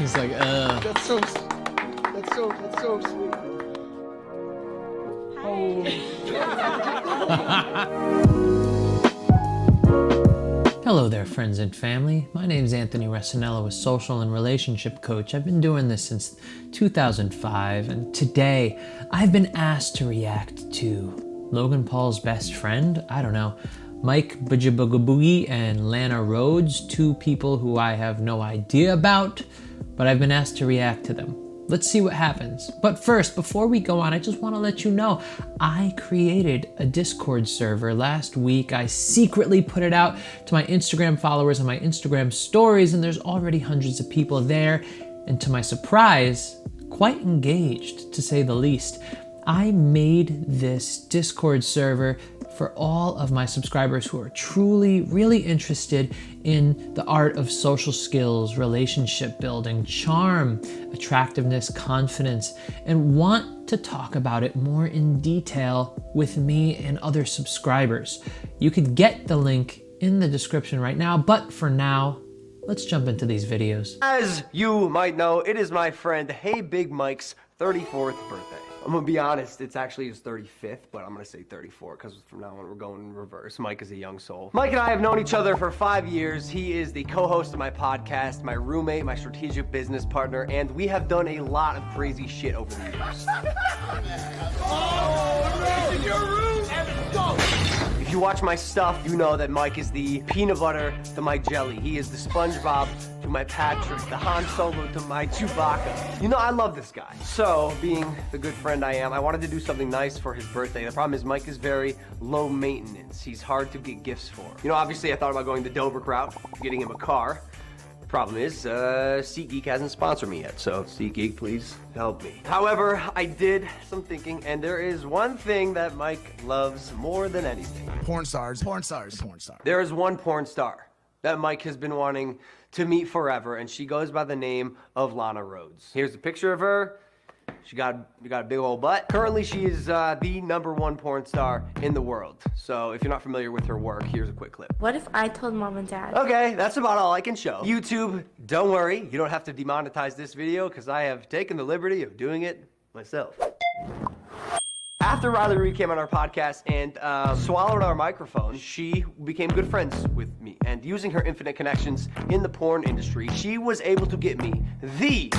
He's like, That's so sweet. Oh. Hello there, friends and family. My name is Anthony Recenello, a social and relationship coach. I've been doing this since 2005, and today I've been asked to react to Logan Paul's best friend, I don't know, MAJLAK and LANA RHOADES, two people who I have no idea about, but I've been asked to react to them. Let's see what happens. But first, before we go on, I just want to let you know, I created a Discord server last week. I secretly put it out to my Instagram followers and my Instagram stories, and there's already hundreds of people there. And to my surprise, quite engaged, to say the least. I made this Discord server for all of my subscribers who are truly, really interested in the art of social skills, relationship building, charm, attractiveness, confidence, and want to talk about it more in detail with me and other subscribers. You could get the link in the description right now, but for now, let's jump into these videos. As you might know, it is my friend Hey Big Mike's 34th birthday. I'm gonna be honest, it's actually his 35th, but I'm gonna say 34 because from now on we're going in reverse. Mike is a young soul. Mike and I have known each other for 5 years. He is the co-host of my podcast, my roommate, my strategic business partner, and we have done a lot of crazy shit over the years. Oh, no, your room! If you watch my stuff, you know that Mike is the peanut butter to my jelly. He is the SpongeBob to my Patrick, the Han Solo to my Chewbacca. You know, I love this guy. So, being the good friend I am, I wanted to do something nice for his birthday. The problem is Mike is very low maintenance. He's hard to get gifts for. You know, obviously I thought about going the Dobrik route, getting him a car. Problem is, SeatGeek hasn't sponsored me yet, so SeatGeek, please help me. However, I did some thinking, and there is one thing that Mike loves more than anything. Porn stars, porn stars, porn stars. There is one porn star that Mike has been wanting to meet forever, and she goes by the name of LANA RHOADES. Here's a picture of her. She got a big old butt. Currently, she is the #1 porn star in the world. So if you're not familiar with her work, here's a quick clip. What if I told mom and dad? Okay, that's about all I can show. YouTube, don't worry. You don't have to demonetize this video because I have taken the liberty of doing it myself. After Riley Reid came on our podcast and swallowed our microphone, she became good friends with me. And using her infinite connections in the porn industry, she was able to get me the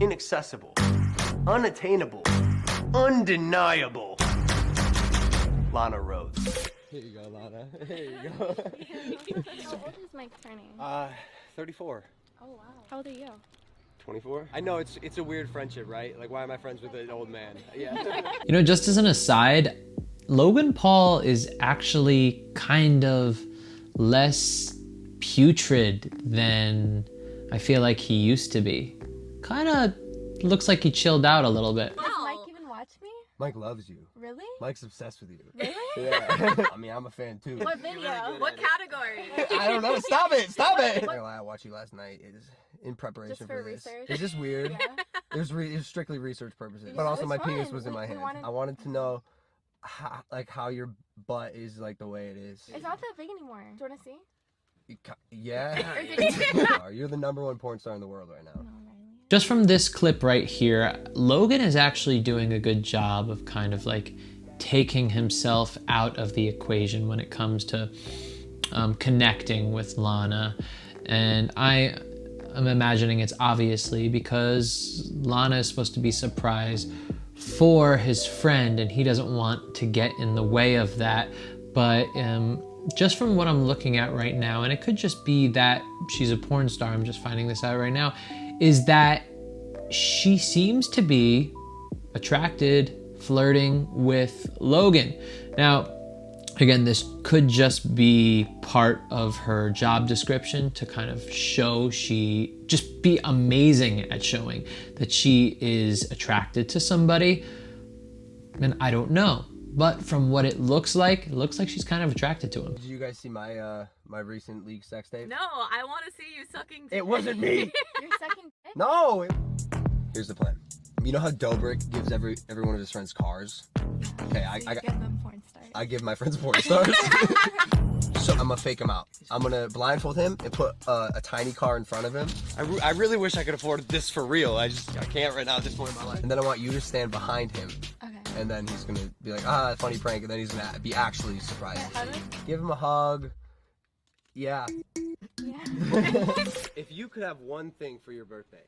inaccessible, unattainable, undeniable LANA RHOADES. Here you go, Lana. Here you go. How old is Mike turning? 34. Oh wow. How old are you? 24? I know it's a weird friendship, right? Like, why am I friends with an old man? Yeah. You know, just as an aside, Logan Paul is actually kind of less putrid than I feel like he used to be. Kind of looks like he chilled out a little bit. Does Mike even watch me? Mike loves you. Really? Mike's obsessed with you. Really? Yeah. I mean, I'm a fan too. What video? What category? I don't know. Stop it. Stop it. I watched you last night. It is in preparation Just for this. research? It's just weird. Yeah. It was strictly research purposes. But Yeah, also it my was penis fun. was in my We hand. I wanted to know how your butt is like the way it is. It's not that big anymore. Do you want to see? Yeah. You're the #1 porn star in the world right now. No, Riley. Just from this clip right here, Logan is actually doing a good job of kind of like taking himself out of the equation when it comes to connecting with Lana. And I am imagining it's obviously because Lana is supposed to be surprised for his friend and he doesn't want to get in the way of that. But just from what I'm looking at right now, and it could just be that she's a porn star, I'm just finding this out right now, is that she seems to be attracted, flirting with Logan. Now, again, this could just be part of her job description to kind of show just be amazing at showing that she is attracted to somebody. And I don't know. But from what it looks like she's kind of attracted to him. Did you guys see my my recent leaked sex tape? No, I want to see you sucking. It wasn't me. You're second. No. Here's the plan. You know how Dobrik gives every one of his friends cars? Okay, I give them porn stars. I give my friends porn stars. So I'm gonna fake him out. I'm gonna blindfold him and put a tiny car in front of him. I really wish I could afford this for real. I can't right now at this point in my life. And then I want you to stand behind him. Okay. And then he's gonna be like, funny prank. And then he's gonna be actually surprised. Hug me? Give him a hug. Yeah. Yeah. If you could have one thing for your birthday,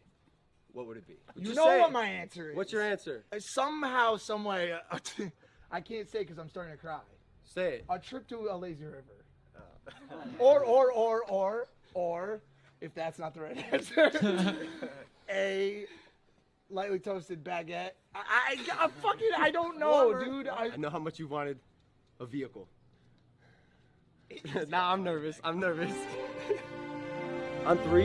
what would it be? You Just know say what it. my answer is. What's your answer? Somehow, some way, I can't say because I'm starting to cry. Say it. A trip to a lazy river. Or, if that's not the right answer, a lightly toasted baguette. I don't know, dude. I know how much you wanted a vehicle. Nah, I'm nervous. On 3,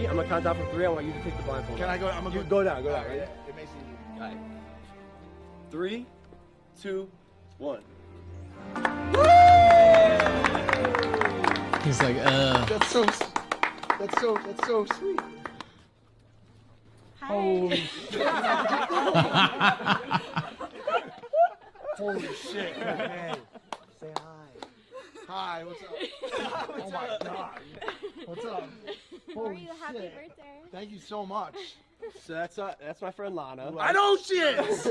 I'm gonna count down from 3. I want you to take the blindfold. Can I go? I'm gonna Go down. Right? It makes it easy. All right. 3, 2, 1. He's like, That's so sweet. Hi. Holy shit, man. Say hi. Hi, what's up? Oh my god. What's up? How are you? Happy shit. birthday. Thank you so much. So that's my friend Lana. I know she is!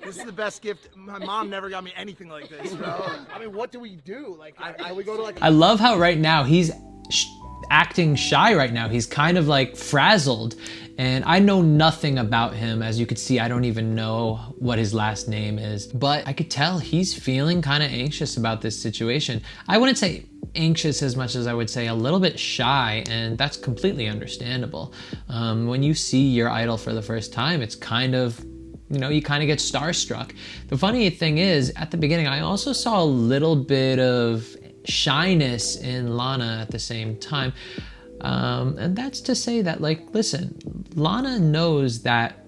This is the best gift. My mom never got me anything like this, bro. I mean, what do we do? Like, we go to like... I love how right now he's acting shy right now. He's kind of like frazzled. And I know nothing about him. As you could see, I don't even know what his last name is. But I could tell he's feeling kind of anxious about this situation. I wouldn't say anxious as much as I would say a little bit shy, and that's completely understandable. When you see your idol for the first time, it's kind of, you kind of get starstruck. The funny thing is, at the beginning, I also saw a little bit of shyness in Lana at the same time. And that's to say that, like, listen, Lana knows that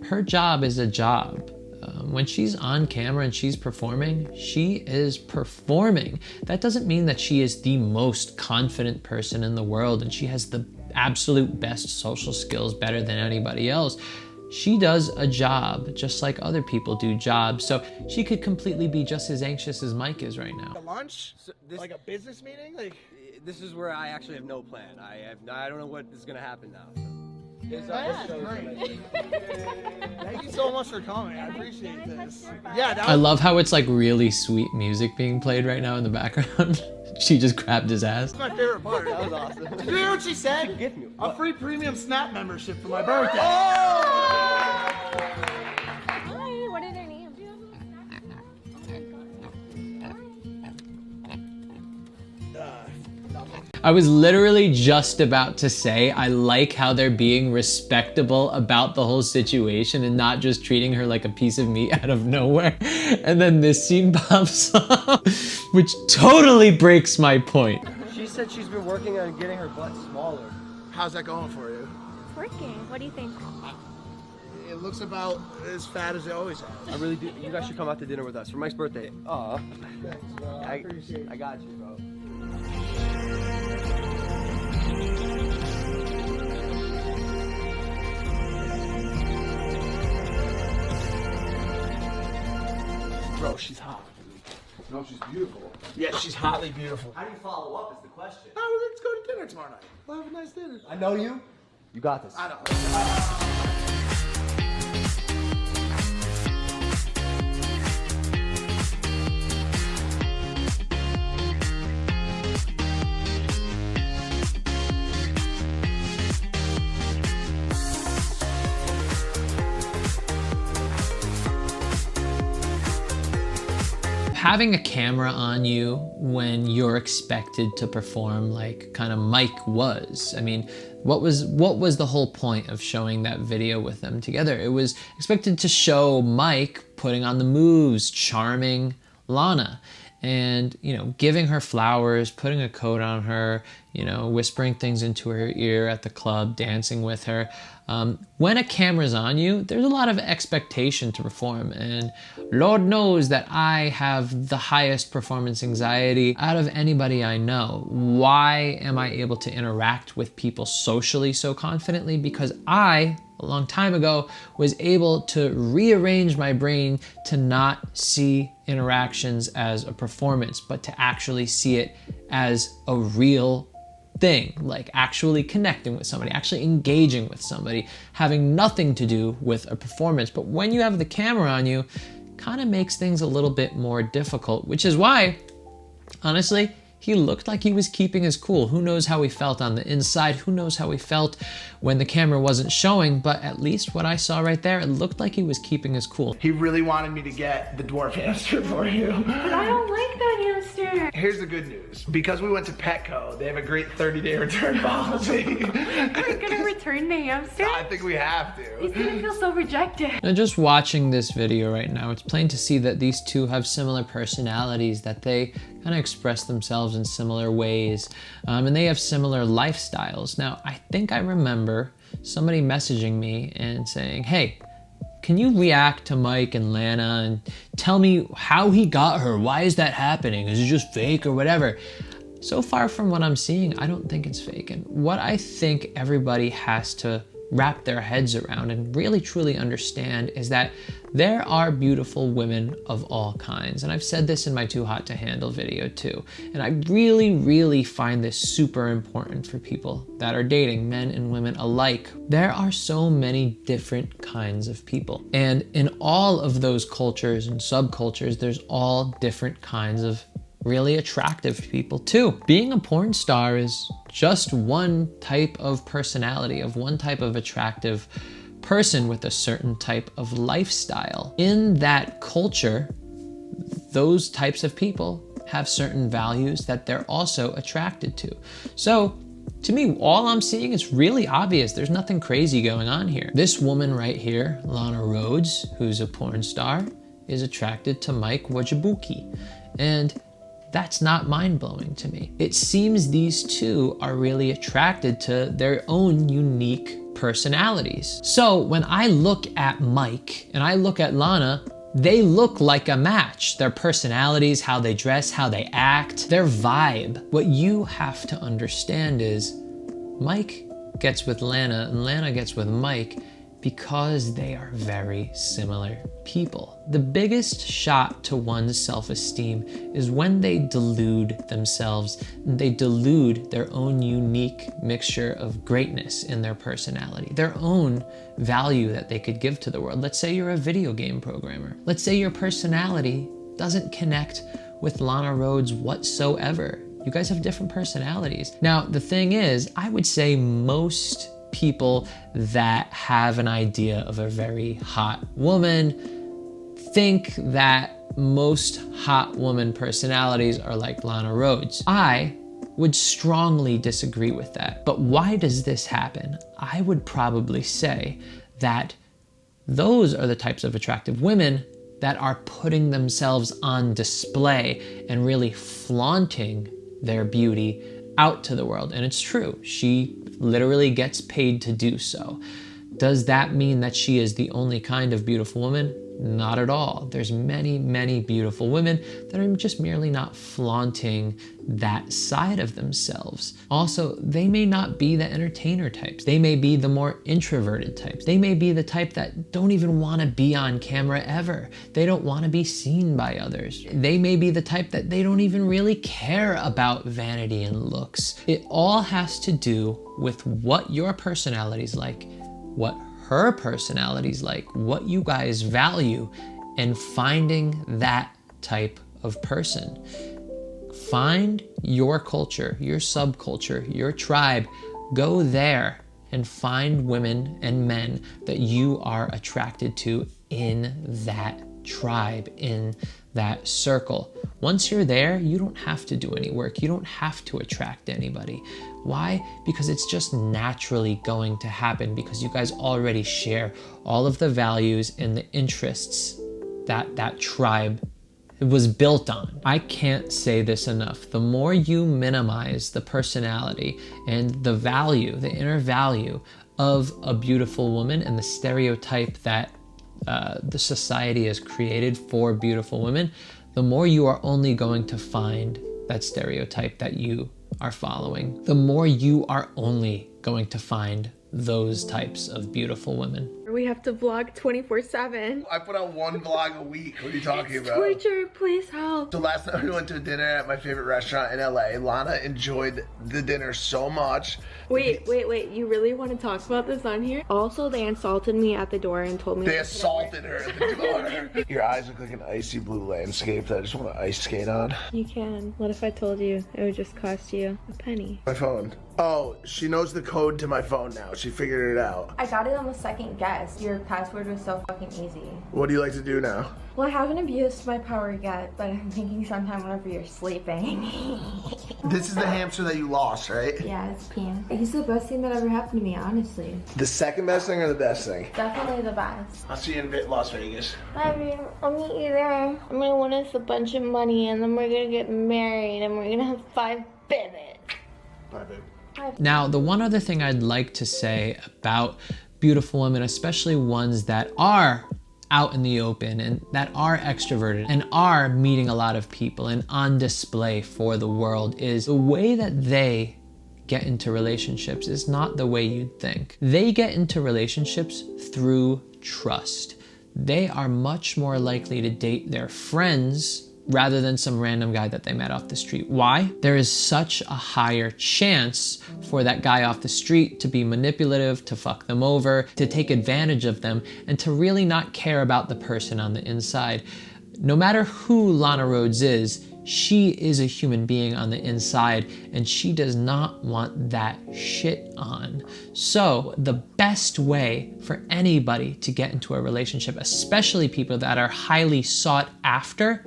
her job is a job. When she's on camera and she's performing, she is performing. That doesn't mean that she is the most confident person in the world and she has the absolute best social skills better than anybody else. She does a job just like other people do jobs. So she could completely be just as anxious as Mike is right now. A lunch? So Like a business meeting? Like... This is where I actually have no plan. I don't know what is gonna happen now. Thank you so much for coming. I appreciate this. Yeah, that I was love how it's like really sweet music being played right now in the background. She just grabbed his ass. my favorite part. That was awesome. Did you hear what she said? Gift me. A free premium Snap membership for my birthday. Hi. What are their names? I was literally just about to say, I like how they're being respectable about the whole situation and not just treating her like a piece of meat out of nowhere. And then this scene pops up, which totally breaks my point. She said she's been working on getting her butt smaller. How's that going for you? It's working. What do you think? It looks about as fat as it always has. I really do. You guys should come out to dinner with us for Mike's birthday. Aw. Thanks, bro. I appreciate it. I got you, bro. Bro, she's hot. No, she's beautiful. Yeah, she's hotly beautiful. How do you follow up is the question. Oh, let's go to dinner tomorrow night. We'll have a nice dinner. I know you. You got this. I know. Having a camera on you when you're expected to perform like kind of Mike was. I mean, what was the whole point of showing that video with them together? It was expected to show Mike putting on the moves, charming Lana, and, giving her flowers, putting a coat on her, whispering things into her ear at the club, dancing with her. When a camera's on you, there's a lot of expectation to perform, and Lord knows that I have the highest performance anxiety out of anybody I know. Why am I able to interact with people socially so confidently? Because I, a long time ago, was able to rearrange my brain to not see interactions as a performance, but to actually see it as a real thing, like actually connecting with somebody, actually engaging with somebody, having nothing to do with a performance. But when you have the camera on you, kind of makes things a little bit more difficult, which is why, honestly, he looked like he was keeping his cool. Who knows how he felt on the inside? Who knows how he felt when the camera wasn't showing? But at least what I saw right there, it looked like he was keeping his cool. He really wanted me to get the dwarf hamster for you. But I don't like that hamster. Here's the good news. Because we went to Petco, they have a great 30-day return policy. We're gonna return the hamster? I think we have to. He's gonna feel so rejected. Now, just watching this video right now, it's plain to see that these two have similar personalities, that they kind of express themselves in similar ways, and they have similar lifestyles. Now, I think I remember somebody messaging me and saying, hey, can you react to Mike and Lana and tell me how he got her? Why is that happening? Is it just fake or whatever? So far from what I'm seeing, I don't think it's fake. And what I think everybody has to wrap their heads around and really truly understand is that there are beautiful women of all kinds. And I've said this in my Too Hot to Handle video too. And I really find this super important for people that are dating, men and women alike. There are so many different kinds of people. And in all of those cultures and subcultures, there's all different kinds of really attractive people too. Being a porn star is just one type of personality, of one type of attractive person with a certain type of lifestyle. In that culture, those types of people have certain values that they're also attracted to. So to me, all I'm seeing is really obvious. There's nothing crazy going on here. This woman right here, LANA RHOADES, who's a porn star, is attracted to MAJLAK. And that's not mind-blowing to me. It seems these two are really attracted to their own unique personalities. So when I look at Mike and I look at Lana, they look like a match. Their personalities, how they dress, how they act, their vibe. What you have to understand is Mike gets with Lana and Lana gets with Mike because they are very similar people. The biggest shot to one's self-esteem is when they delude themselves, they delude their own unique mixture of greatness in their personality, their own value that they could give to the world. Let's say you're a video game programmer. Let's say your personality doesn't connect with LANA RHOADES whatsoever. You guys have different personalities. Now, the thing is, I would say most people that have an idea of a very hot woman think that most hot woman personalities are like LANA RHOADES. I would strongly disagree with that. But why does this happen? I would probably say that those are the types of attractive women that are putting themselves on display and really flaunting their beauty out to the world. And it's true, she literally gets paid to do so. Does that mean that she is the only kind of beautiful woman? Not at all. There's many beautiful women that are just merely not flaunting that side of themselves. Also, they may not be the entertainer types. They may be the more introverted types. They may be the type that don't even want to be on camera ever. They don't want to be seen by others. They may be the type that they don't even really care about vanity and looks. It all has to do with what your personality's like, what her personality's like, what you guys value, and finding that type of person. Find your culture, your subculture, your tribe. Go there and find women and men that you are attracted to in that tribe, in that circle. Once you're there, you don't have to do any work. You don't have to attract anybody. Why? Because it's just naturally going to happen, because you guys already share all of the values and the interests that that tribe was built on. I can't say this enough. The more you minimize the personality and the value, the inner value of a beautiful woman and the stereotype that the society has created for beautiful women, the more you are only going to find that stereotype that you are following. The more you are only going to find those types of beautiful women. We have to vlog 24/7. I put out one vlog a week. What are you talking about? Torture, please help. So last night we went to a dinner at my favorite restaurant in LA. Lana enjoyed the dinner so much. Wait. You really want to talk about this on here? Also, they insulted me at the door and told me They assaulted her at the door. Your eyes look like an icy blue landscape that I just want to ice skate on. You can. What if I told you it would just cost you a penny? My phone. Oh, she knows the code to my phone now. She figured it out. I got it on the second guess. Your password was so fucking easy. What do you like to do now? Well, I haven't abused my power yet, but I'm thinking sometime whenever you're sleeping. This is the hamster that you lost, right? Yeah, it's Pam. He's the best thing that ever happened to me, honestly. The second best thing or the best thing? Definitely the best. I'll see you in Las Vegas. Bye, I'll meet you there. I'm gonna win us a bunch of money, and then we're gonna get married, and we're gonna have 5 babies. Bye, babe. Now, the one other thing I'd like to say about beautiful women, especially ones that are out in the open and that are extroverted and are meeting a lot of people and on display for the world, is the way that they get into relationships is not the way you'd think. They get into relationships through trust. They are much more likely to date their friends rather than some random guy that they met off the street. Why? There is such a higher chance for that guy off the street to be manipulative, to fuck them over, to take advantage of them, and to really not care about the person on the inside. No matter who Lana Rhoades is, she is a human being on the inside, and she does not want that shit on. So the best way for anybody to get into a relationship, especially people that are highly sought after,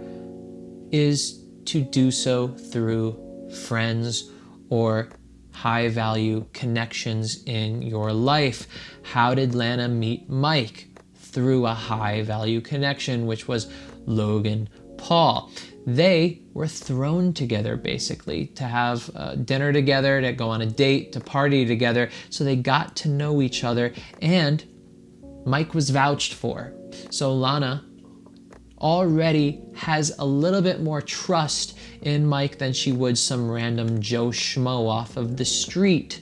is to do so through friends or high value connections in your life. How did Lana meet Mike? Through a high value connection, which was Logan Paul. They were thrown together basically to have dinner together, to go on a date, to party together. So they got to know each other, and Mike was vouched for. So Lana already has a little bit more trust in Mike than she would some random Joe Schmo off of the street.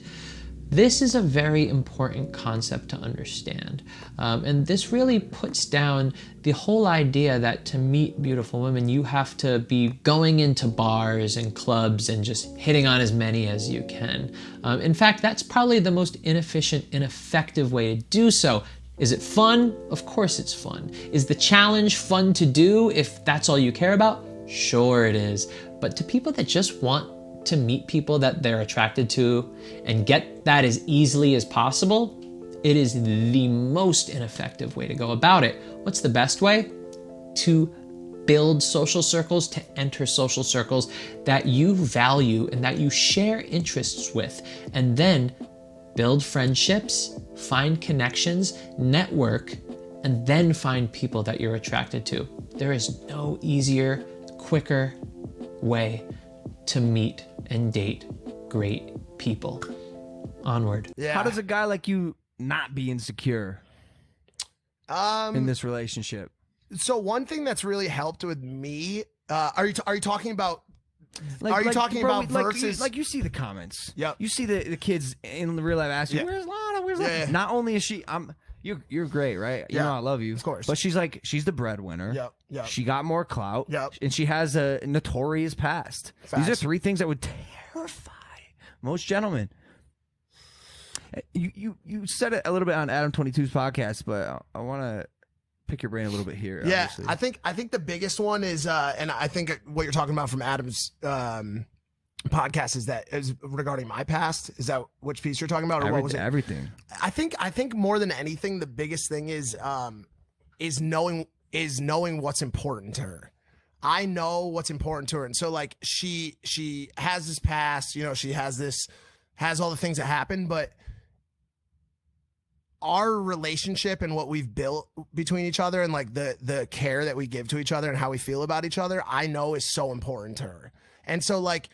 This is a very important concept to understand. And this really puts down the whole idea that to meet beautiful women, you have to be going into bars and clubs and just hitting on as many as you can. In fact, that's probably the most inefficient, ineffective way to do so. Is it fun? Of course it's fun. Is the challenge fun to do if that's all you care about? Sure it is. But to people that just want to meet people that they're attracted to and get that as easily as possible, it is the most ineffective way to go about it. What's the best way? To build social circles, to enter social circles that you value and that you share interests with, and then build friendships, find connections, network, and then find people that you're attracted to. There is no easier, quicker way to meet and date great people. Onward. Yeah. How does a guy like you not be insecure in this relationship? So one thing that's really helped with me, are you talking about? Are you talking bro, about versus? Like you see the comments. Yep. You see the kids in real life asking, Yeah. "Where's Lana? Where's Lana?" Yeah. Not only is she, you're great, right? You Yeah. know I love you, Of course. But she's the breadwinner. Yep, yep. She got more clout. Yep. And she has a notorious past. These are Facts. 3 things that would terrify most gentlemen. You said it a little bit on Adam 22's podcast, but I want to pick your brain a little bit here. Yeah, obviously. I think the biggest one is, and I think what you're talking about from Adam's podcast is regarding my past. Is that which piece you're talking about, or what was it? Everything. I think more than anything, the biggest thing is knowing what's important to her. I know what's important to her, and so like she has this past, you know, she has all the things that happen, but our relationship and what we've built between each other and like the care that we give to each other and how we feel about each other, I know is so important to her. And so like,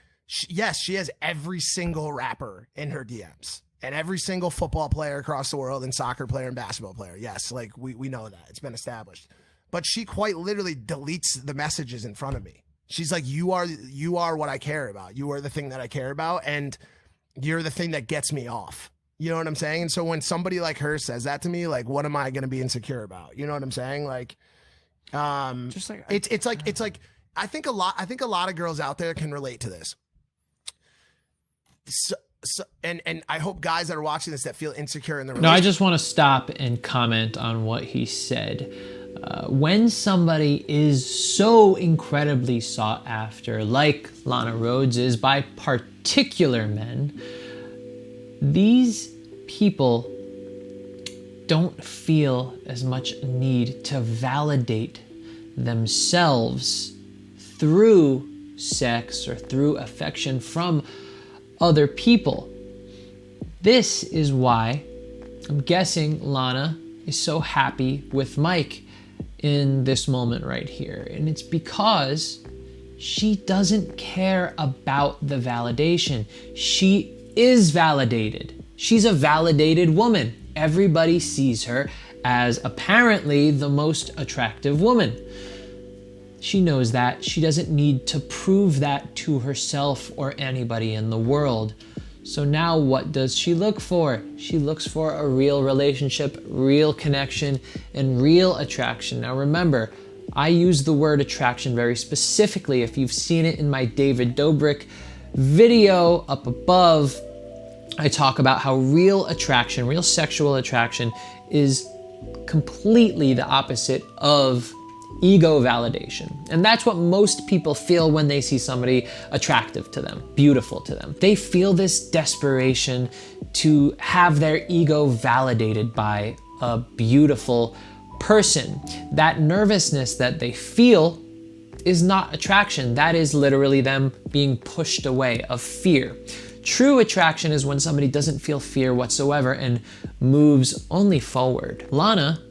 yes, she has every single rapper in her DMs and every single football player across the world and soccer player and basketball player. Yes, like we know that. It's been established. But she quite literally deletes the messages in front of me. She's like, you are what I care about. You are the thing that I care about, and you're the thing that gets me off. You know what I'm saying? And so when somebody like her says that to me, like, what am I going to be insecure about? You know what I'm saying? Like, just like it's like I think a lot of girls out there can relate to this. So, and I hope guys that are watching this that feel insecure in the relationship. No, I just want to stop and comment on what he said. When somebody is so incredibly sought after, like Lana Rhoades is by particular men, these people don't feel as much need to validate themselves through sex or through affection from other people. This is why I'm guessing Lana is so happy with Mike in this moment right here. And it's because she doesn't care about the validation. She is validated. She's a validated woman. Everybody sees her as apparently the most attractive woman. She knows that. She doesn't need to prove that to herself or anybody in the world. So now what does she look for? She looks for a real relationship, real connection, and real attraction. Now remember, I use the word attraction very specifically. If you've seen it in my David Dobrik video up above, I talk about how real attraction, real sexual attraction, is completely the opposite of ego validation. And that's what most people feel when they see somebody attractive to them, beautiful to them. They feel this desperation to have their ego validated by a beautiful person. That nervousness that they feel is not attraction. That is literally them being pushed away of fear. True attraction is when somebody doesn't feel fear whatsoever and moves only forward. Lana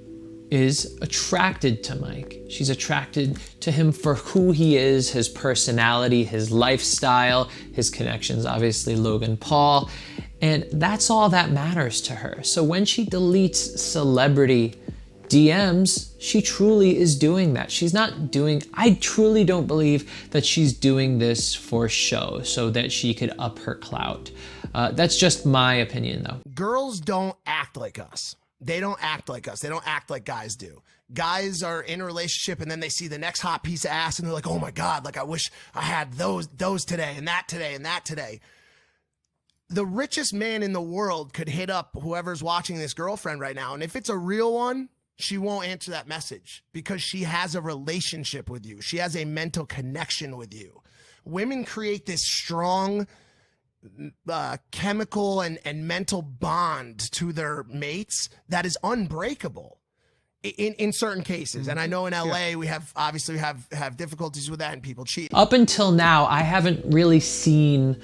is attracted to Mike. She's attracted to him for who he is, his personality, his lifestyle, his connections, obviously Logan Paul, and that's all that matters to her. So when she deletes celebrity DMs, she truly is doing that. She's not doing, I truly don't believe that she's doing this for show so that she could up her clout. That's just my opinion though. Girls don't act like us. They don't act like us. They don't act like guys do. Guys are in a relationship and then they see the next hot piece of ass and they're like, oh my God, like I wish I had those today and that today and that today. The richest man in the world could hit up whoever's watching this girlfriend right now. And if it's a real one, she won't answer that message because she has a relationship with you. She has a mental connection with you. Women create this strong chemical and mental bond to their mates that is unbreakable in certain cases. And I know in LA we have obviously have difficulties with that and people cheat. Up until now, I haven't really seen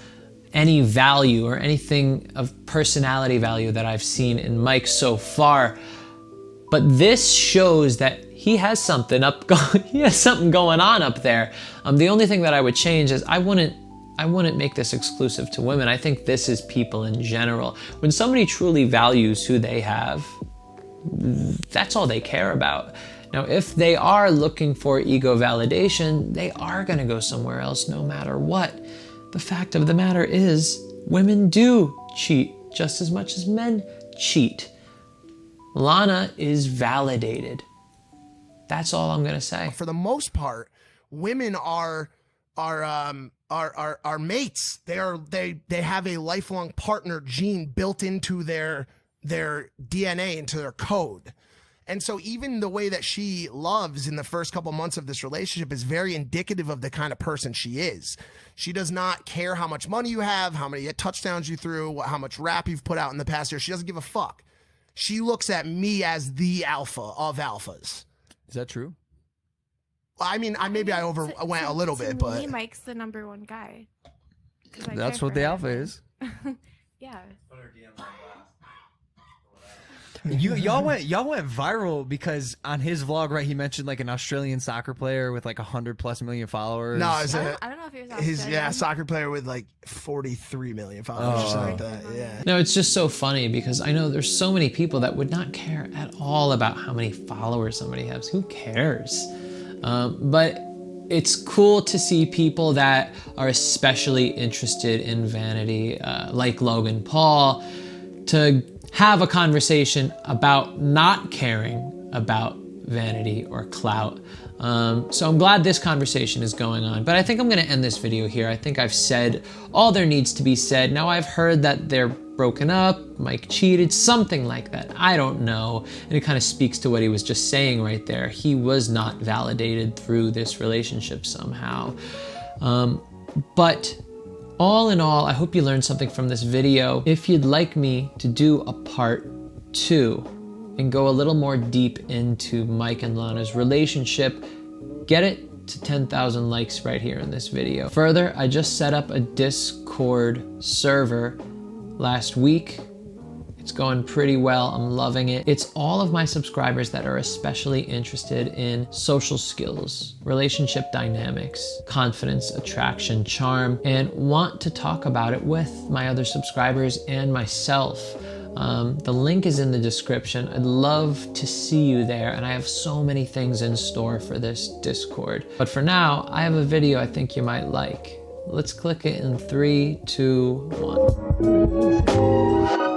any value or anything of personality value that I've seen in Mike so far. But this shows that he has something going on up there. The only thing that I would change is I wouldn't make this exclusive to women. I think this is people in general. When somebody truly values who they have, that's all they care about. Now, if they are looking for ego validation, they are gonna go somewhere else no matter what. The fact of the matter is, women do cheat just as much as men cheat. Lana is validated. That's all I'm gonna say. For the most part, women are mates. They have a lifelong partner gene built into their DNA, into their code. And so even the way that she loves in the first couple months of this relationship is very indicative of the kind of person she is. She does not care how much money you have, how many touchdowns you threw, how much rap you've put out in the past year. She doesn't give a fuck. She looks at me as the alpha of alphas. Is that true? I mean, maybe I went a little bit, but me, Mike's the number one guy. That's what the alpha is. Yeah. Y'all went viral because on his vlog, right? He mentioned like an Australian soccer player with like 100+ million followers. No, I don't know if he was Australian. Soccer player with like 43 million followers or something like that. Yeah. No, it's just so funny because I know there's so many people that would not care at all about how many followers somebody has. Who cares? But it's cool to see people that are especially interested in vanity, like Logan Paul, to have a conversation about not caring about vanity or clout. So I'm glad this conversation is going on, but I think I'm gonna end this video here. I think I've said all there needs to be said. Now I've heard that they're broken up, Mike cheated, something like that. I don't know. And it kind of speaks to what he was just saying right there. He was not validated through this relationship somehow. But all in all, I hope you learned something from this video. If you'd like me to do a part 2 and go a little more deep into Mike and Lana's relationship, get it to 10,000 likes right here in this video. Further, I just set up a Discord server last week. It's going pretty well. I'm loving it. It's all of my subscribers that are especially interested in social skills, relationship dynamics, confidence, attraction, charm, and want to talk about it with my other subscribers and myself. The link is in the description. I'd love to see you there, and I have so many things in store for this Discord. But for now, I have a video I think you might like. Let's click it in 3, 2, 1.